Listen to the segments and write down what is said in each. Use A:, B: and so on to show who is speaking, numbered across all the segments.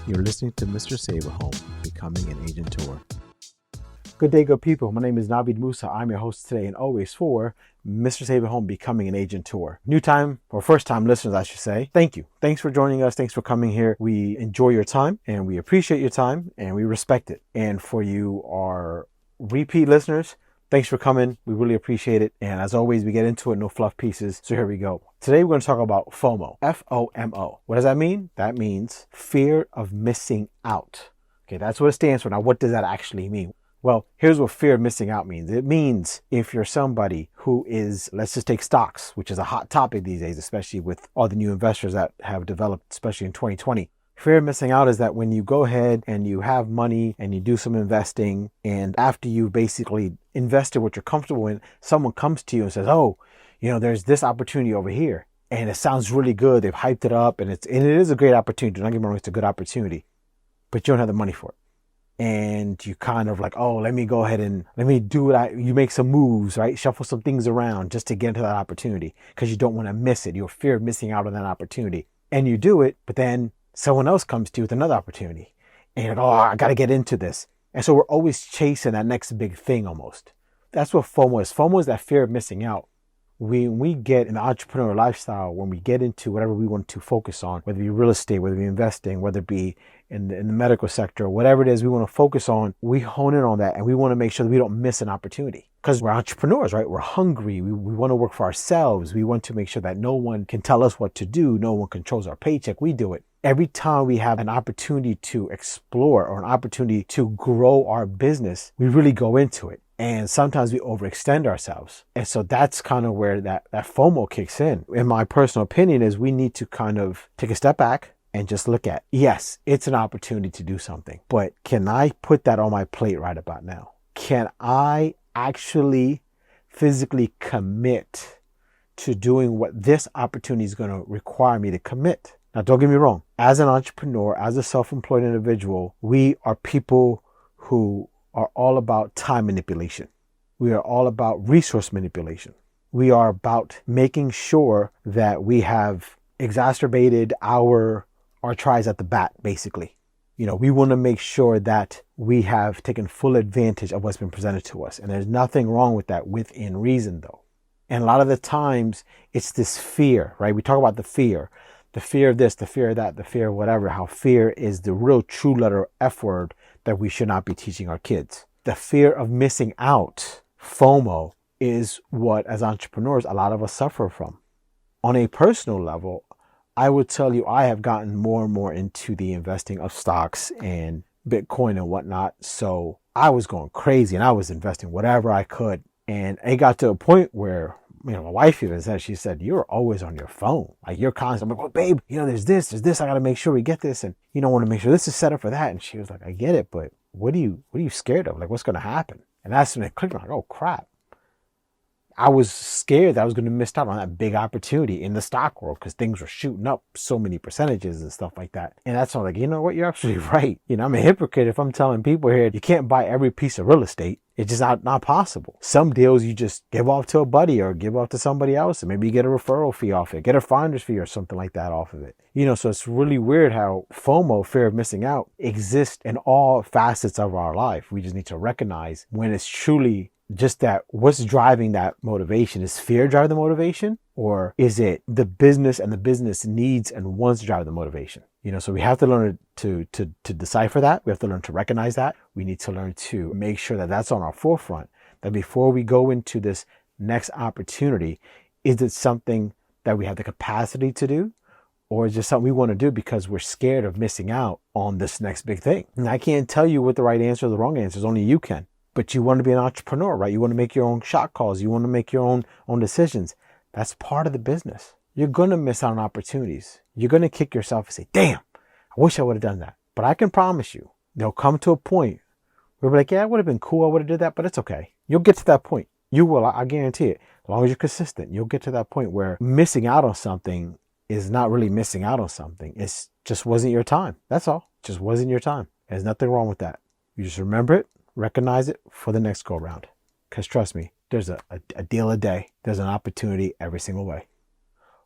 A: You're listening to Mr. Save a Home, Becoming an Agent Tour.
B: Good day, good people. My name is Navid Moosa. I'm your host today and always for Mr. Save a Home, Becoming an Agent Tour. New time, or first time listeners, I should say. Thank you. Thanks for joining us. Thanks for coming here. We enjoy your time and we appreciate your time and we respect it. And for you, our repeat listeners, thanks for coming. We really appreciate it. And as always, we get into it, no fluff pieces. So here we go. Today, we're going to talk about FOMO, F-O-M-O. What does that mean? That means fear of missing out. Okay, that's what it stands for. Now, what does that actually mean? Well, here's what fear of missing out means. It means if you're somebody who is, let's just take stocks, which is a hot topic these days, especially with all the new investors that have developed, especially in 2020. Fear of missing out is that when you go ahead and you have money and you do some investing, and after you basically invested what you're comfortable in, someone comes to you and says, oh, there's this opportunity over here. And it sounds really good. They've hyped it up and it is a great opportunity. Don't get me wrong, it's a good opportunity, but you don't have the money for it. And you kind of like, oh, let me go ahead and let me do it. You make some moves, right? Shuffle some things around just to get into that opportunity because you don't want to miss it. You're fear of missing out on that opportunity. And you do it, but then someone else comes to you with another opportunity. And you're like, oh, I got to get into this. And so we're always chasing that next big thing almost. That's what FOMO is. FOMO is that fear of missing out. When we get in the entrepreneur lifestyle, when we get into whatever we want to focus on, whether it be real estate, whether it be investing, whether it be in the medical sector, whatever it is we want to focus on, we hone in on that and we want to make sure that we don't miss an opportunity. Because we're entrepreneurs, right? We're hungry. We want to work for ourselves. We want to make sure that no one can tell us what to do. No one controls our paycheck. We do it. Every time we have an opportunity to explore or an opportunity to grow our business, we really go into it. And sometimes we overextend ourselves. And so that's kind of where that FOMO kicks in. In my personal opinion is we need to kind of take a step back and just look at, yes, it's an opportunity to do something, but can I put that on my plate right about now? Can I actually physically commit to doing what this opportunity is going to require me to commit? Now, don't get me wrong. As an entrepreneur, as a self-employed individual, we are people who are all about time manipulation. We are all about resource manipulation. We are about making sure that we have exacerbated our tries at the bat, basically. We want to make sure that we have taken full advantage of what's been presented to us. And there's nothing wrong with that within reason, though. And a lot of the times it's this fear, right? We talk about the fear of this, the fear of that, the fear of whatever, how fear is the real true letter F word that we should not be teaching our kids. The fear of missing out, FOMO, is what as entrepreneurs, a lot of us suffer from. On a personal level, I would tell you I have gotten more and more into the investing of stocks and Bitcoin and whatnot. So I was going crazy and I was investing whatever I could. And it got to a point where my wife even said, she said, you're always on your phone. Like you're constantly, I'm like, well, babe, there's this. I got to make sure we get this. And you don't want to make sure this is set up for that. And she was like, I get it, but what are you scared of? Like, what's going to happen? And that's when it clicked. I'm like, oh crap. I was scared that I was going to miss out on that big opportunity in the stock world because things were shooting up so many percentages and stuff like that. And that's all like, you know what? You're absolutely right. I'm a hypocrite if I'm telling people here, you can't buy every piece of real estate. It's just not possible. Some deals you just give off to a buddy or give off to somebody else and maybe you get a referral fee off it, get a finder's fee or something like that off of it. So it's really weird how FOMO, fear of missing out, exists in all facets of our life. We just need to recognize when it's truly just that what's driving that motivation. Is fear driving the motivation, or is it the business and the business needs and wants to drive the motivation? So we have to learn to decipher that. We have to learn to recognize that. We need to learn to make sure that that's on our forefront, that before we go into this next opportunity, is it something that we have the capacity to do, or is it something we want to do because we're scared of missing out on this next big thing? And I can't tell you what the right answer or the wrong answer is. Only you can. But you want to be an entrepreneur, right? You want to make your own shot calls. You want to make your own decisions. That's part of the business. You're going to miss out on opportunities. You're going to kick yourself and say, damn, I wish I would have done that. But I can promise you, there'll come to a point where we're like, yeah, it would have been cool. I would have did that, but it's okay. You'll get to that point. You will. I guarantee it. As long as you're consistent, you'll get to that point where missing out on something is not really missing out on something. It's just wasn't your time. That's all. It just wasn't your time. There's nothing wrong with that. You just remember it. Recognize it for the next go round. Because trust me, there's a deal a day. There's an opportunity every single way.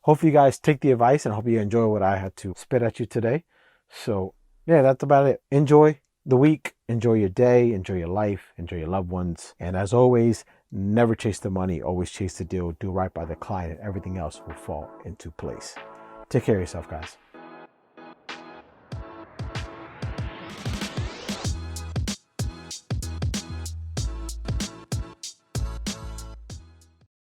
B: Hopefully you guys take the advice and I hope you enjoy what I had to spit at you today. So Yeah, that's about it. Enjoy the week, enjoy your day, enjoy your life, enjoy your loved ones. And as always, never chase the money, always chase the deal, do right by the client, and everything else will fall into place. Take care of yourself, guys.